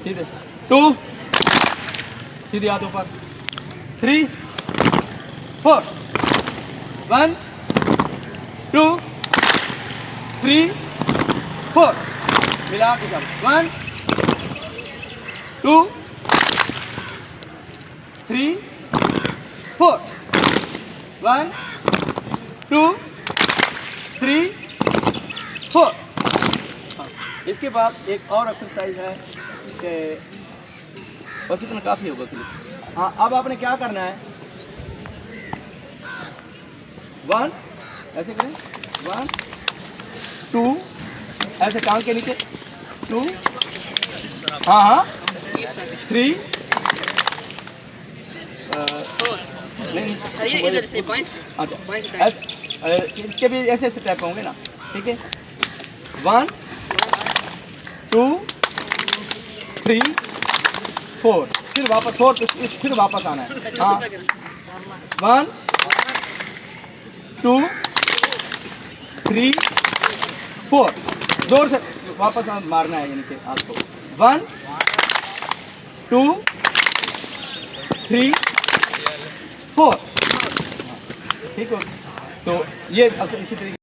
सीधे 2, सीधे हाथ ऊपर 3, 4, 1, 2, 3, 4, मिला के सब 1, 2, 3, 4, 1, 2, 3, 4। इसके बाद एक और एक्सरसाइज है कि बस इतना काफ़ी होगा क्लिप। हाँ, अब आपने क्या करना है, 1 ऐसे करें, 1, 2 ऐसे टांग के नीचे, 2, हाँ 3, इधर से पॉइंट्स, इसके भी ऐसे ऐसे टाइप होंगे ना, ठीक है। 1, 2, 3, 4, फिर वापस 4, फिर वापस आना है। हाँ 1, 2, 3, 4, जोर से वापस मारना है, यानी कि आपको 1, 2, 3, 4, ठीक है। तो ये इसी तरीके